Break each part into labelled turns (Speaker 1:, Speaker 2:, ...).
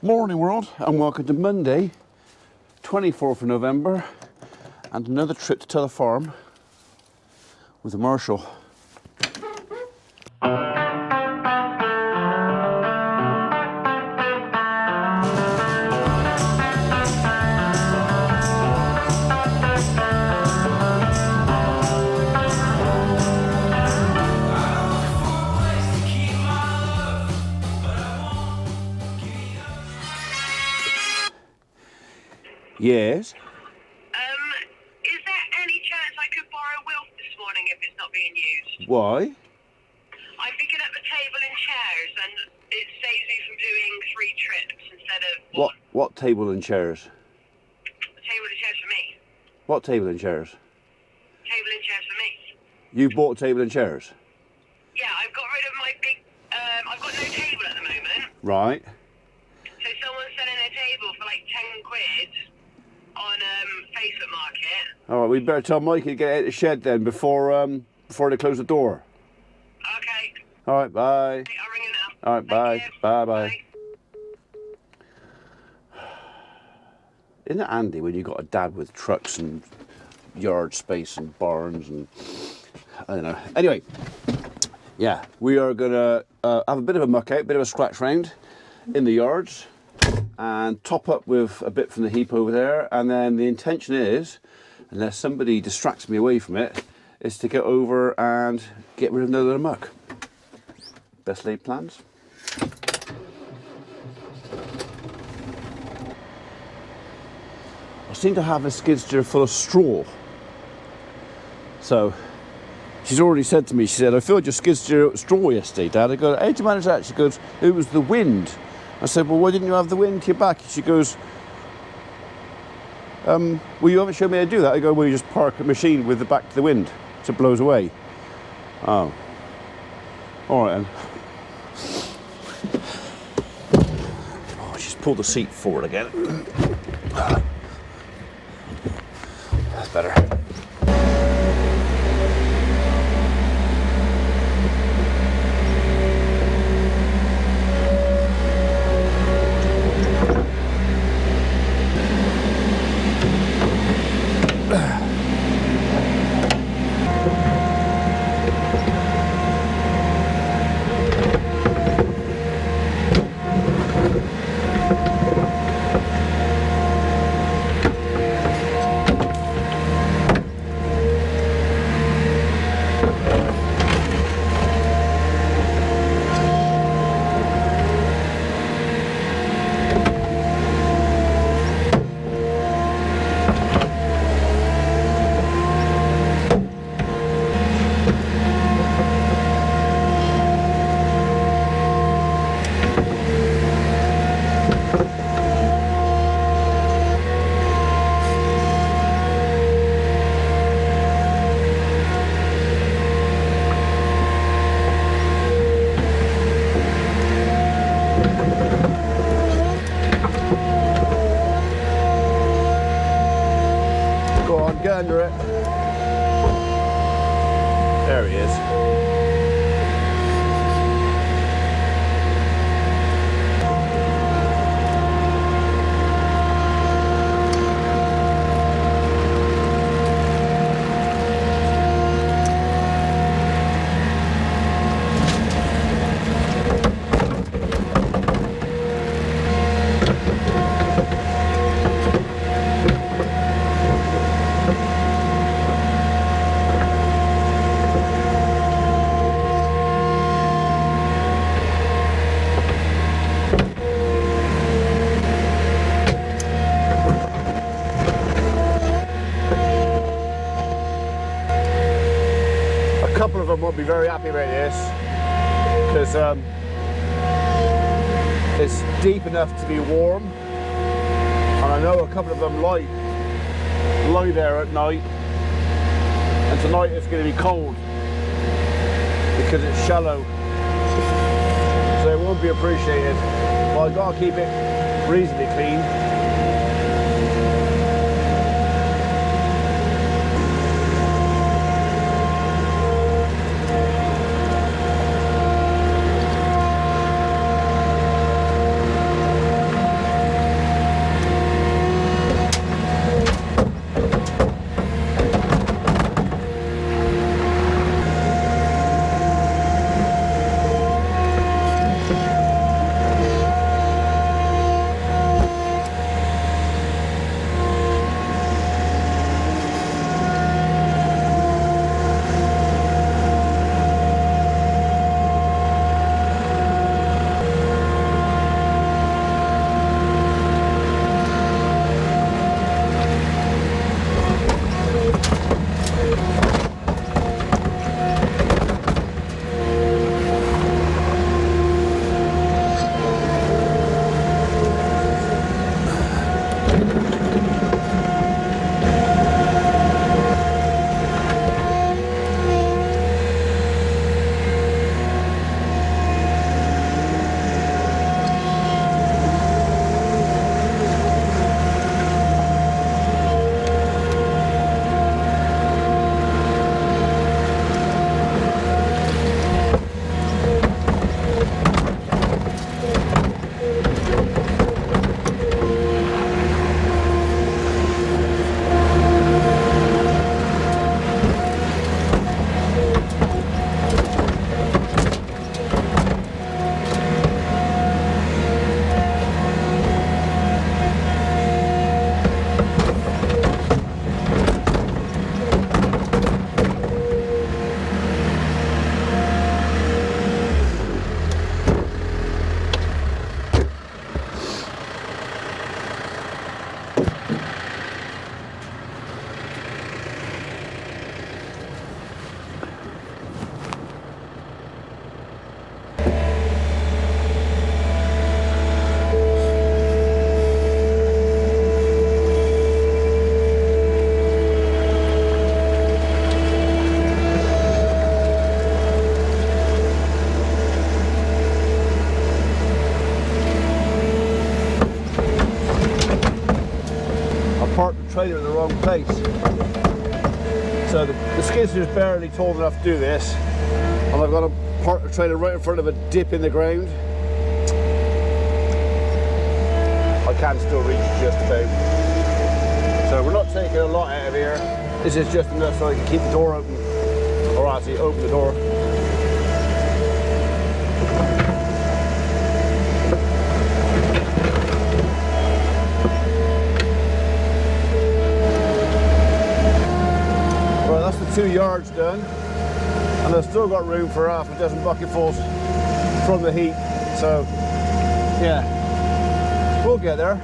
Speaker 1: Morning world, and welcome to Monday, 24th of November, and another trip to Tullow Farm with a Marshall. Yes.
Speaker 2: Is there any chance I could borrow Wilf this morning if it's not being used?
Speaker 1: Why?
Speaker 2: I'm picking up the table and chairs, and it saves me from doing 3 trips instead of one.
Speaker 1: What table and chairs?
Speaker 2: The table and chairs for me.
Speaker 1: What table and chairs?
Speaker 2: Table and chairs for me.
Speaker 1: You bought table and chairs?
Speaker 2: Yeah, I've got rid of my big. I've got no table at the moment.
Speaker 1: Right.
Speaker 2: So someone's selling a table for like 10 quid on Facebook Market.
Speaker 1: All right, we better tell Mikey to get out of the shed then before they close the door.
Speaker 2: Okay.
Speaker 1: All right, bye.
Speaker 2: Okay, I'll ring you now.
Speaker 1: All right, bye.
Speaker 2: Thank you.
Speaker 1: Bye.
Speaker 2: Bye.
Speaker 1: Isn't it handy when you've got a dad with trucks and yard space and barns and I don't know. Anyway, yeah, we are gonna have a bit of a muck out, bit of a scratch round in the yards, and top up with a bit from the heap over there. And then the intention is, unless somebody distracts me away from it, is to get over and get rid of another muck. Best laid plans. I seem to have a skid steer full of straw. So she's already said to me, she said, I filled your skid steer with straw yesterday, Dad. I go, how did you manage that? She goes, it was the wind. I said, well, why didn't you have the wind to your back? She goes, well, you haven't shown me how to do that. I go, well, you just park a machine with the back to the wind so it blows away. Oh. All right, then. Oh, she's pulled the seat forward again. That's better. Get under it. There he is. A couple of them won't be very happy about this because it's deep enough to be warm, and I know a couple of them lie there at night, and tonight it's going to be cold because it's shallow, so it won't be appreciated. But I've got to keep it reasonably clean. parked the trailer in the wrong place. So the skid steer is barely tall enough to do this, and I've got to park the trailer right in front of a dip in the ground. I can still reach just about. So we're not taking a lot out of here. This is just enough so I can keep the door open, or actually open the door. Well, that's the 2 yards done, and I've still got room for half a dozen bucketfuls from the heat. So yeah, we'll get there.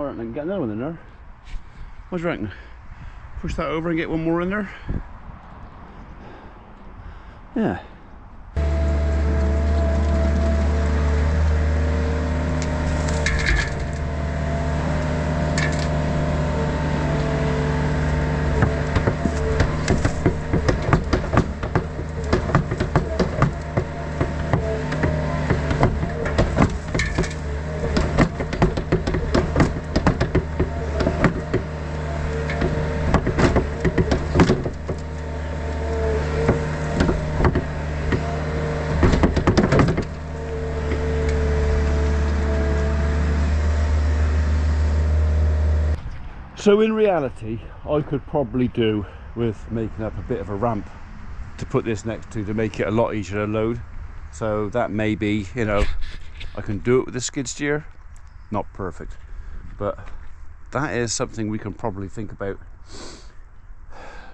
Speaker 1: I can get another one in there. What do you reckon? Push that over and get one more in there? Yeah. So in reality, I could probably do with making up a bit of a ramp to put this next to make it a lot easier to load. So that may be, you know, I can do it with the skid steer. Not perfect, but that is something we can probably think about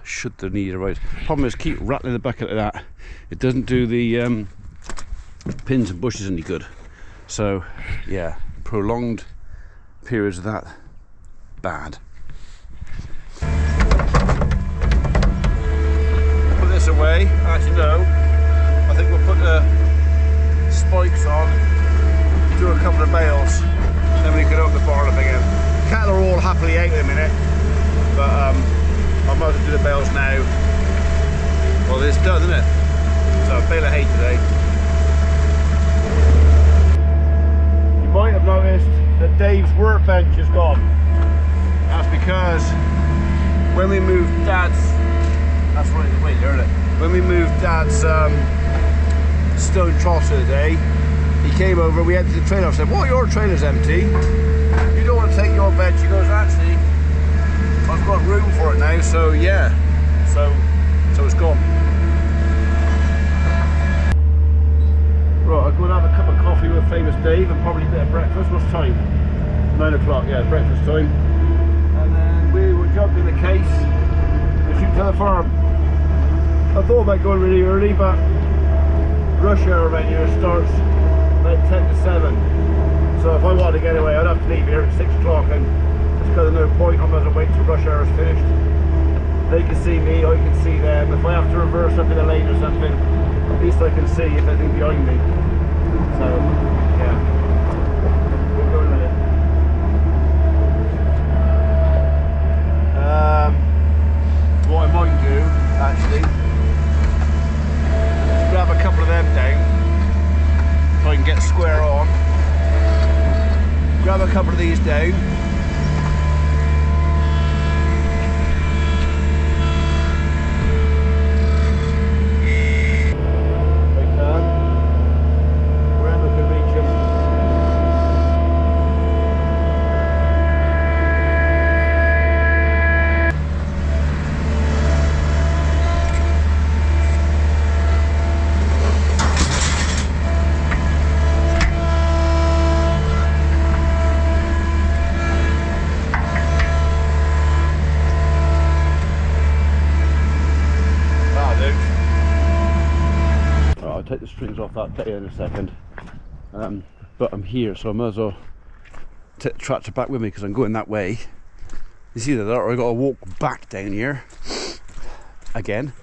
Speaker 1: should the need arise. Problem is, keep rattling the bucket like that. It doesn't do the pins and bushes any good. So yeah, prolonged periods of that, bad. Away. Actually no, I think we'll put the spikes on, do a couple of bales, then we can open the barn up again. Cattle are all happily out in a minute, but I might as well do the bales now. Well, it's done, isn't it? So a bale of hay today. You might have noticed that Dave's workbench is gone. That's because when we moved Dad's, that's right, wait, you heard it. When we moved Dad's Stone Tross of the day. He came over, we emptied the trailer. I said, "What, your trailer's empty? You don't want to take your bed?" She goes, "Actually, I've got room for it now, so yeah." So it's gone. Right, I'm going to have a cup of coffee with Famous Dave and probably a bit of breakfast. What's time? 9 o'clock, yeah, breakfast time. And then we will jump in the case and shoot to the farm. I thought about going really early, but rush hour around here starts about 10 to 7. So if I wanted to get away, I'd have to leave here at 6 o'clock, and there's kind of no point. I might as well wait till rush hour is finished. They can see me, I can see them. If I have to reverse up in a lane or something, at least I can see if anything behind me. So, yeah. We'll go in a minute. What I might do, actually, is grab a couple of them down, if I can get square on. Grab a couple of these down. Take the strings off that bit in a second, but I'm here, so I might as well take the tractor back with me because I'm going that way. You see that, or I got to walk back down here again.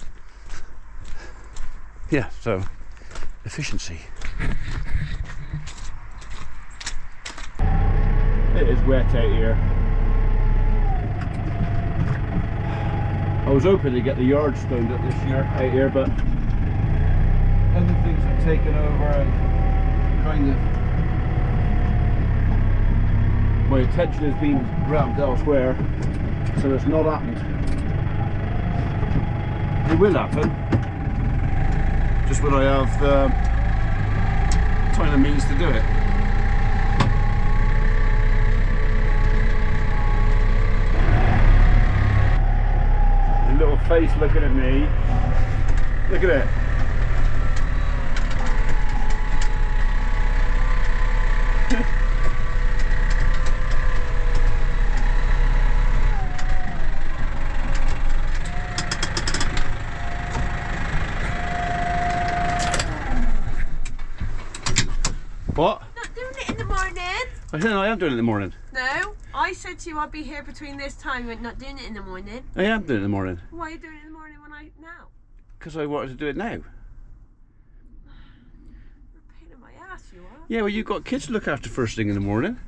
Speaker 1: Yeah, so efficiency. It is wet out here. I was hoping to get the yard stoned up this year out here, but other things have taken over and kind of my attention has been grabbed elsewhere, so it's not happened. It will happen, just when I have the time and means to do it. A little face looking at me. Look at it. What?
Speaker 3: Not doing it in the morning.
Speaker 1: I said I am doing it in the morning.
Speaker 3: No, I said to you I'd be here between this time. You went, not doing it in the morning.
Speaker 1: I am doing it in the morning.
Speaker 3: Why are you doing it in the morning when I now?
Speaker 1: Because I wanted to do it now.
Speaker 3: You're a pain in my ass, you are.
Speaker 1: Yeah, well, you've got kids to look after first thing in the morning.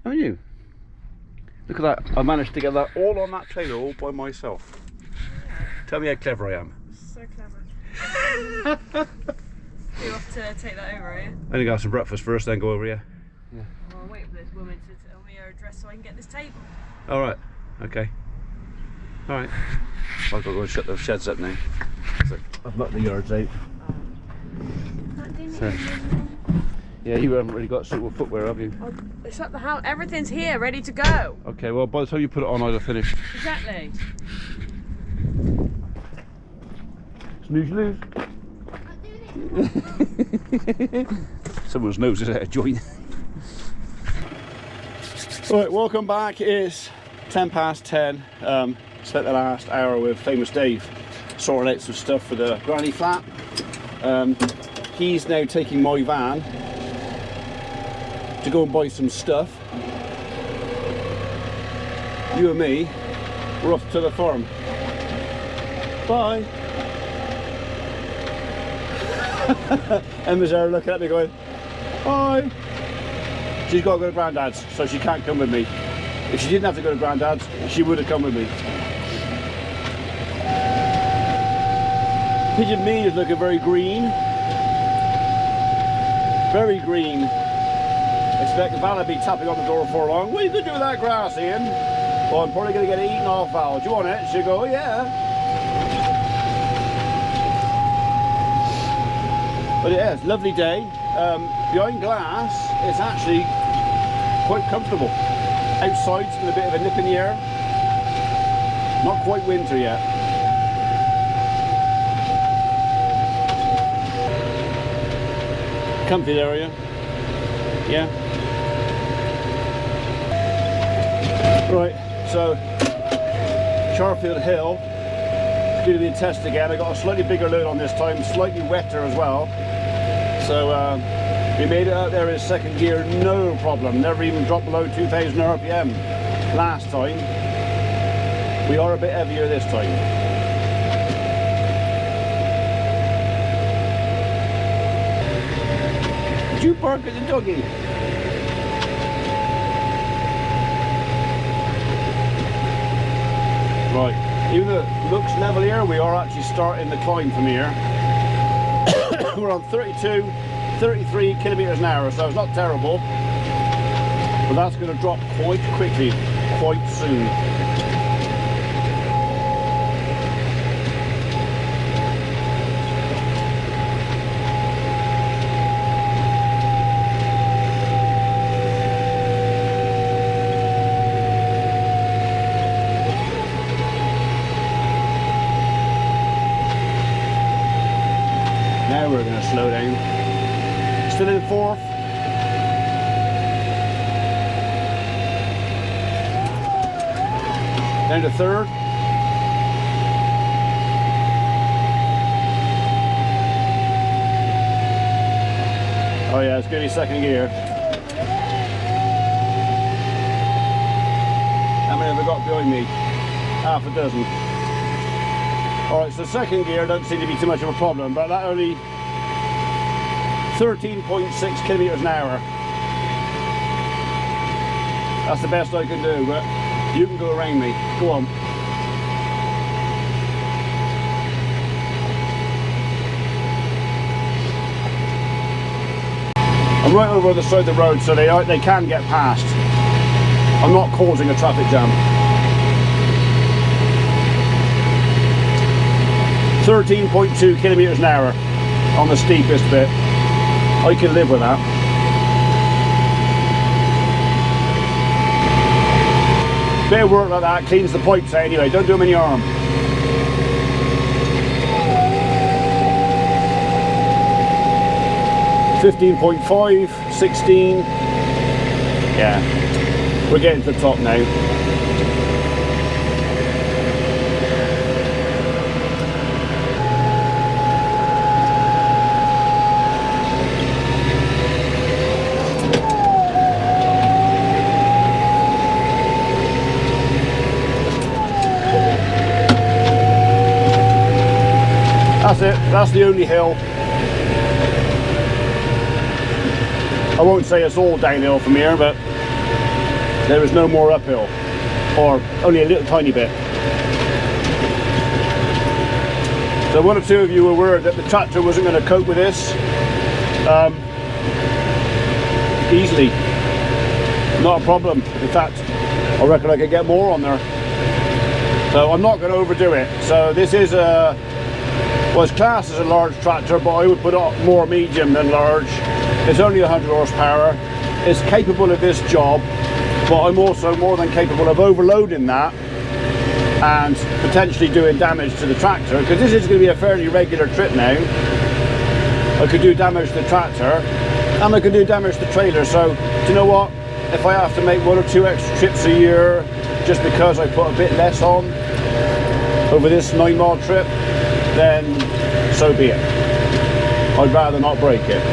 Speaker 1: Haven't you? Look at that. I managed to get that all on that trailer all by myself. Tell me how clever I am.
Speaker 3: So clever. You have to take that over, are you?
Speaker 1: I only got some breakfast first, then go over here.
Speaker 3: Yeah. Well, I'll wait for this woman to tell me her address so I can get this table.
Speaker 1: All right. Okay. All right. I've got to go and shut those sheds up now. So I've knocked the yards out. So, yeah, you haven't really got suitable footwear, have you?
Speaker 3: Oh, it's at the house. Everything's here, ready to go.
Speaker 1: Okay. Well, by the time you put it on, I'd have finished.
Speaker 3: Exactly.
Speaker 1: Snooze, lose. Someone's nose is out of joint. Right, welcome back. It's 10 past 10. Spent the last hour with Famous Dave sorting out some stuff for the granny flat. He's now taking my van to go and buy some stuff. You and me, we're off to the farm. Bye. Emma's there looking at me going, "Hi." She's got to go to Grandad's, so she can't come with me. If she didn't have to go to Grandad's, she would have come with me. Pigeon Mead is looking very green. Very green. Expect Val to be tapping on the door before long. "What are you going to do with that grass, Ian?" "Well, I'm probably going to get it eaten off, Val. Do you want it?" She'll go, "Yeah." But yeah, it's a lovely day. Behind glass, it's actually quite comfortable. Outside's got a bit of a nip in the air. Not quite winter yet. Comfy area. Yeah. Right, so Charfield Hill. Do the test again. I got a slightly bigger load on this time, slightly wetter as well. So we made it out there in second gear, no problem. Never even dropped below 2,000 RPM last time. We are a bit heavier this time. Did you bark at the doggy? Right. Even though it looks level here, we are actually starting the climb from here. We're on 32, 33 kilometers an hour, so it's not terrible. But that's going to drop quite quickly, quite soon. Now we're going to slow down. Still in fourth. Down to third. Oh yeah, it's going to be second gear. How many have I got behind me? Half a dozen. Alright, so second gear doesn't seem to be too much of a problem, but that only 13.6 kilometers an hour. That's the best I can do, but you can go around me. Go on. I'm right over the side of the road, so they can get past. I'm not causing a traffic jam. 13.2 kilometers an hour on the steepest bit. I can live with that. Bit of work like that cleans the pipes out anyway, don't do them in your arm. .5, 16. Yeah, we're getting to the top now. That's it, that's the only hill. I won't say it's all downhill from here, but there is no more uphill, or only a little tiny bit. So one or two of you were worried that the tractor wasn't going to cope with this. Easily, not a problem. In fact, I reckon I could get more on there. So I'm not going to overdo it. So this is a, well, it's classed as a large tractor, but I would put it more medium than large. It's only 100 horsepower. It's capable of this job, but I'm also more than capable of overloading that and potentially doing damage to the tractor, because this is going to be a fairly regular trip now. I could do damage to the tractor and I could do damage to the trailer. So do you know what, if I have to make 1 or 2 extra trips a year just because I put a bit less on over this 9-mile trip, then so be it. I'd rather not break it.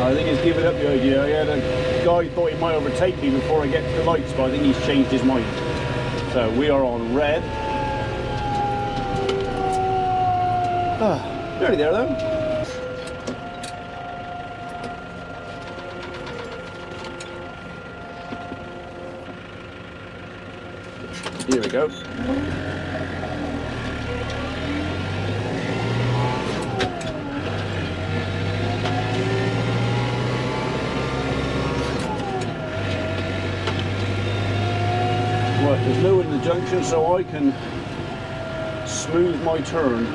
Speaker 1: I think he's given up the idea. Yeah, the guy thought he might overtake me before I get to the lights, but I think he's changed his mind. So we are on red. Nearly there though. Here we go. There's no one in the junction, so I can smooth my turn.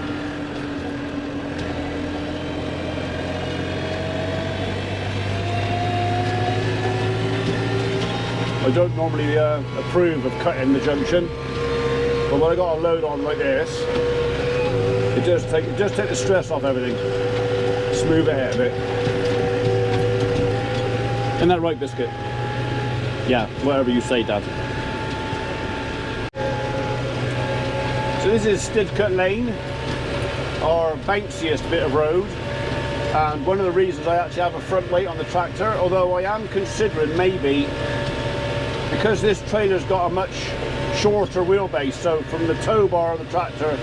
Speaker 1: I don't normally approve of cutting the junction, but when I got a load on like this, it does take the stress off everything. Smooth it out a bit. Isn't that right, Biscuit? Yeah, whatever you say, Dad. So this is Stidcut Lane, our bounciest bit of road, and one of the reasons I actually have a front weight on the tractor, although I am considering maybe, because this trailer's got a much shorter wheelbase, so from the tow bar of the tractor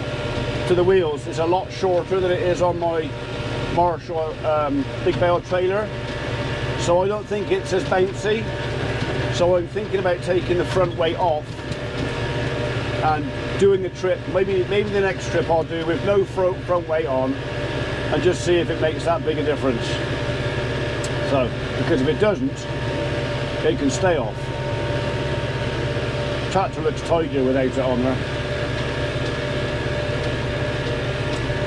Speaker 1: to the wheels it's a lot shorter than it is on my Marshall big bale trailer, so I don't think it's as bouncy. So I'm thinking about taking the front weight off and doing the trip, maybe the next trip I'll do with no front weight on, and just see if it makes that big a difference. So, because if it doesn't, it can stay off. Tractor looks tidier without it on there.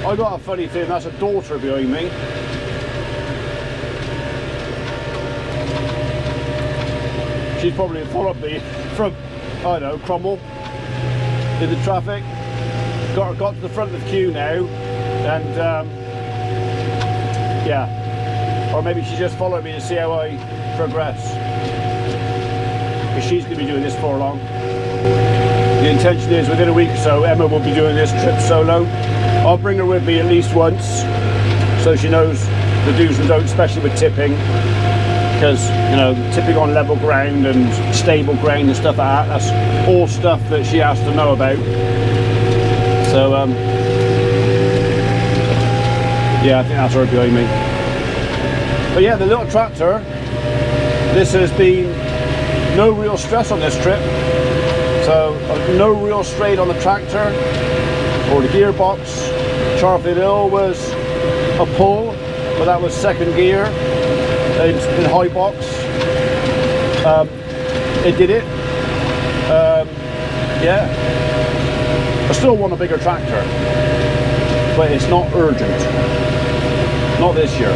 Speaker 1: I got a funny feeling that's a daughter behind me. She's probably followed me from, I don't know, Cromwell in the traffic. Got to the front of the queue now, and yeah, or maybe she just followed me to see how I progress, because she's going to be doing this for long. The intention is within a week or so Emma will be doing this trip solo. I'll bring her with me at least once so she knows the do's and don'ts, especially with tipping, because, you know, tipping on level ground and stable ground and stuff like that, that's all stuff that she has to know about. So yeah, I think that's her behind me. But yeah, the little tractor, this has been no real stress on this trip. So no real strain on the tractor or the gearbox. Charfield Hill was a pull, but that was second gear in high box. It did it. Yeah. I still want a bigger tractor, but it's not urgent. Not this year.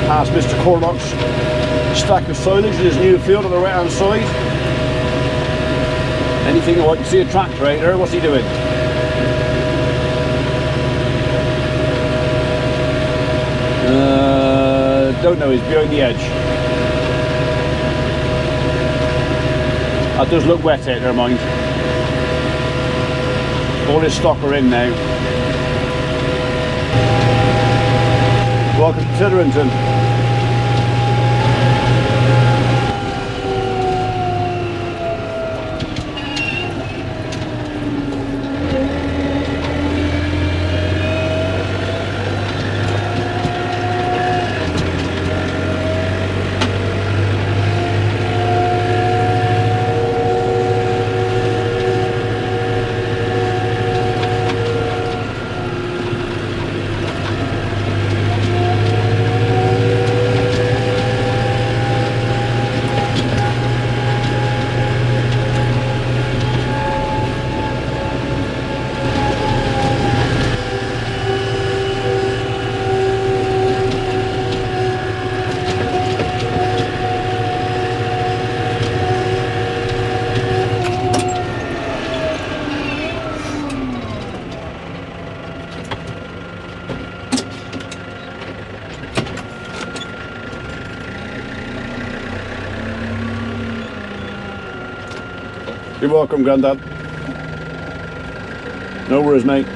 Speaker 1: Past Mr. Corlock's stack of silage in his new field on the right hand side. Anything I can see a tractor out there, what's he doing? Don't know, he's behind the edge. That does look wet out there, mind. All his stock are in now. Welcome to Tidderington. You're welcome, Grandad. No worries, mate.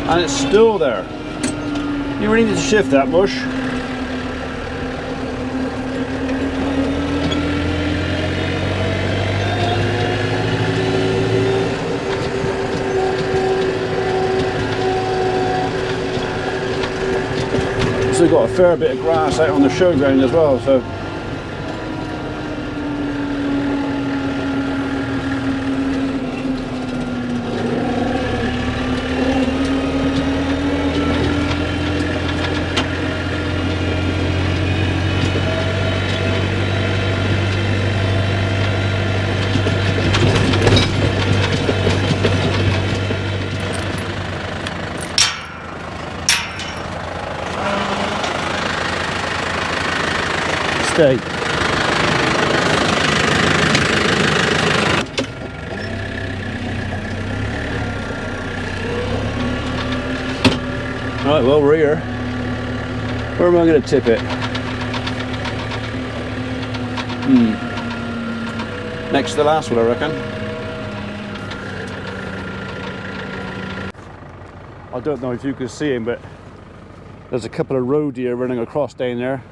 Speaker 1: And it's still there. You really need to shift that mush. also got a fair bit of grass out on the showground as well, so stay. Right, well, we're here. Where am I going to tip it? Next to the last one, I reckon. I don't know if you can see him, but there's a couple of roe deer running across down there.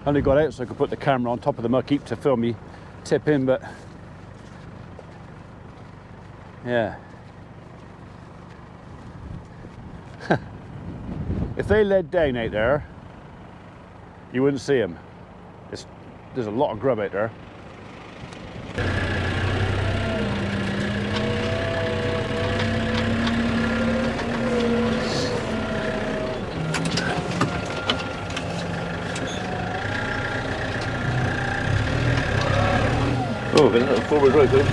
Speaker 1: I only got out so I could put the camera on top of the muck heap to film me tip in, but yeah. If they led down out there, you wouldn't see them. There's a lot of grub out there. Oh, a little forward road, good.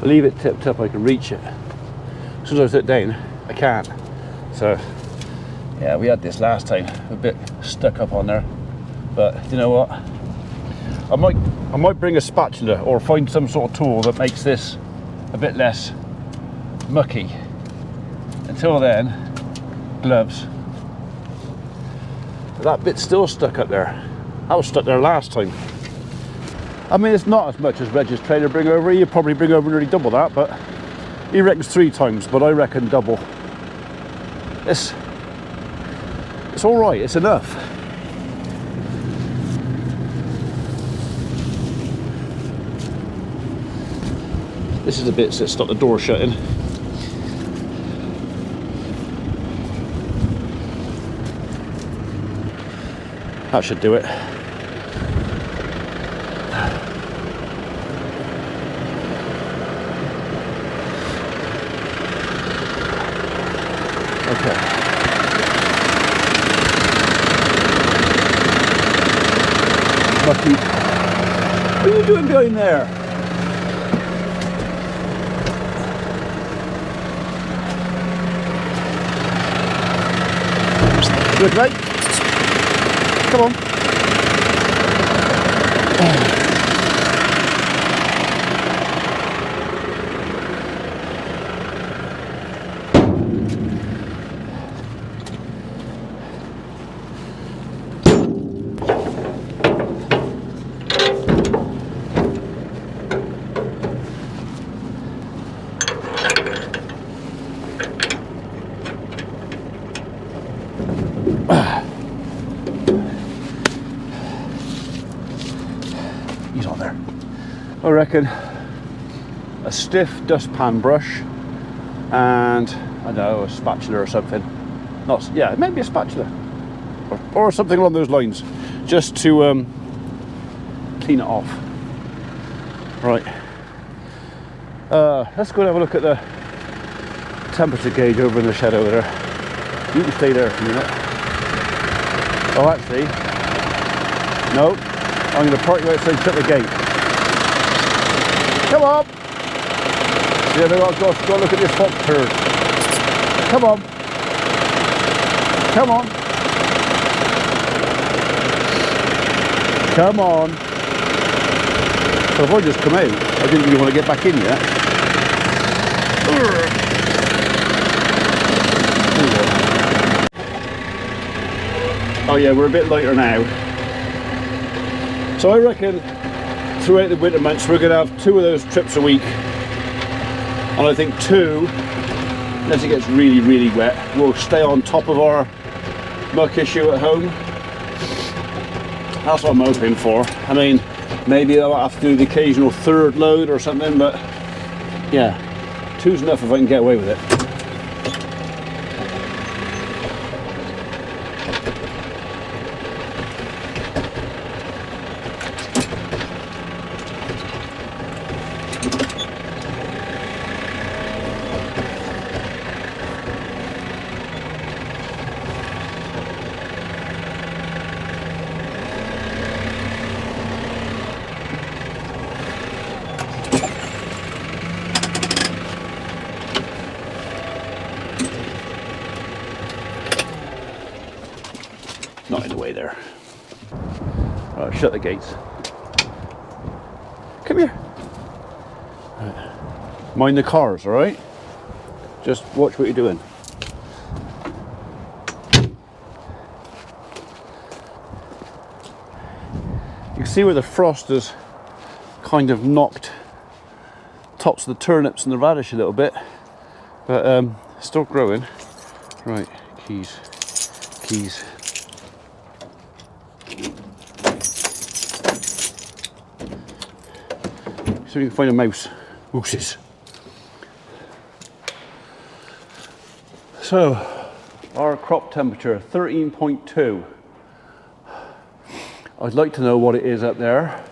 Speaker 1: Leave it tipped up, I can reach it. As soon as I sit down, I can't. So, yeah, we had this last time, a bit stuck up on there. But you know what? I might bring a spatula or find some sort of tool that makes this a bit less mucky. Until then, gloves. But that bit's still stuck up there. I was stuck there last time. I mean, it's not as much as Reg's trailer bring over. You probably bring over nearly double that, but he reckons 3 times, but I reckon double. It's all right. It's enough. This is the bits that stop the door shutting. That should do it. Okay. Lucky. What are you doing behind there? Good, mate. Come on. I reckon a stiff dustpan brush and I don't know, a spatula or something. Not, yeah, maybe a spatula or something along those lines, just to clean it off. Right. Let's go and have a look at the temperature gauge over in the shed over there. You can stay there for a minute. Oh, actually, no. I'm going to park you outside and shut the gate. Come on. Yeah, they've got to go look at this fox turd. Come on. Come on. Come on. So if I just come out, I didn't really want to get back in yet. Oh yeah, we're a bit lighter now. So I reckon throughout the winter months we're going to have 2 of those trips a week. And I think 2, unless it gets really, really wet, we'll stay on top of our muck issue at home. That's what I'm hoping for. I mean, maybe I'll have to do the occasional 3rd load or something, but yeah, 2's enough if I can get away with it. Not in the way there. Right, shut the gates. Come here. Right. Mind the cars, all right? Just watch what you're doing. You can see where the frost has kind of knocked tops of the turnips and the radish a little bit, but still growing. Right, keys. So we can find a mouse. Mooses. So, our crop temperature, 13.2. I'd like to know what it is up there,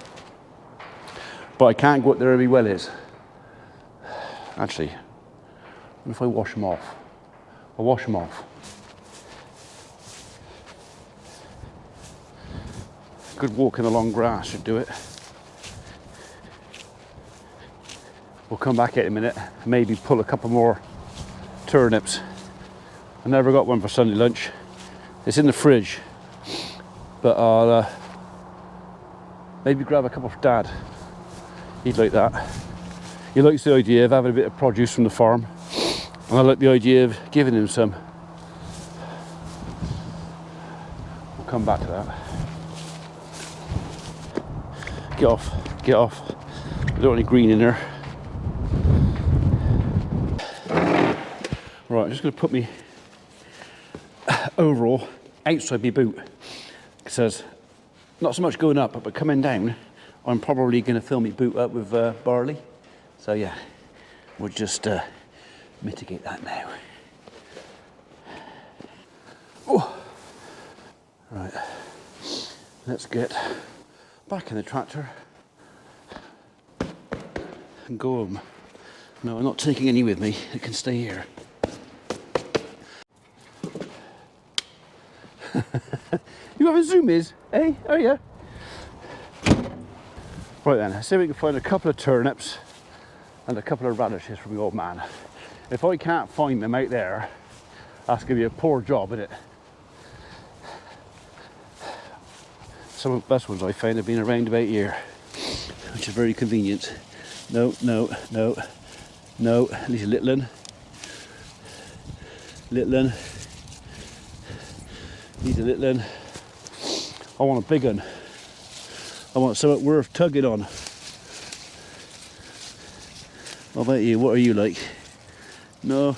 Speaker 1: but I can't go up there where my well is. Actually, what if I wash them off? I'll wash them off. Good walk in the long grass should do it. We'll come back in a minute, maybe pull a couple more turnips. I never got one for Sunday lunch. It's in the fridge, but I'll maybe grab a couple for Dad. He'd like that. He likes the idea of having a bit of produce from the farm, and I like the idea of giving him some. We'll come back to that. Get off. I don't want any green in there. Right, I'm just going to put me overall outside my boot. It says, not so much going up, but coming down, I'm probably going to fill my boot up with barley. So yeah, we'll just mitigate that now. Oh. Right, let's get back in the tractor and go home. No, I'm not taking any with me. It can stay here. You having zoomies, eh? Oh yeah. Right then, let's see if we can find a couple of turnips and a couple of radishes from the old man. If I can't find them out there, that's going to be a poor job, isn't it? Some of the best ones I found have been around about here, which is very convenient. No. These are little one. These are little one. I want a big one. I want something worth tugging on. What about you? What are you like? No?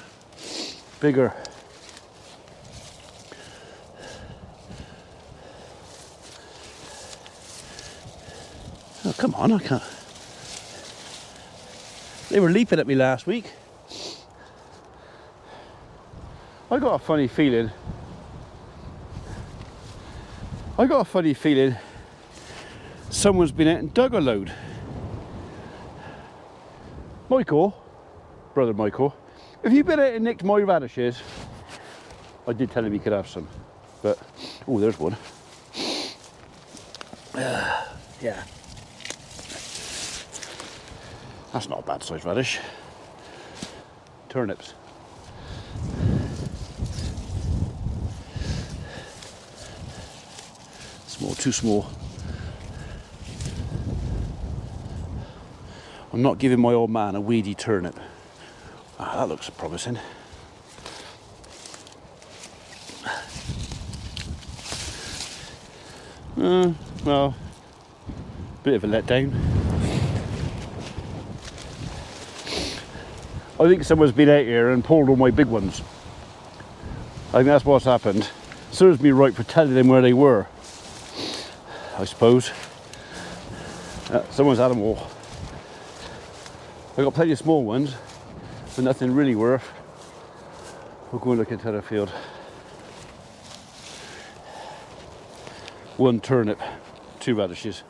Speaker 1: Bigger. Oh, come on, I can't. They were leaping at me last week. I got a funny feeling. Someone's been out and dug a load. Michael, brother Michael, if you've been out and nicked my radishes, I did tell him he could have some, but, oh, there's one. Yeah. That's not a bad sized radish. Turnips. Small, too small. I'm not giving my old man a weedy turnip. Ah, that looks promising. Well, bit of a letdown. I think someone's been out here and pulled all my big ones. I think that's what's happened. Serves me right for telling them where they were, I suppose. Someone's had them all. I've got plenty of small ones, but nothing really worth. We'll go and look into the field. One turnip, 2 radishes.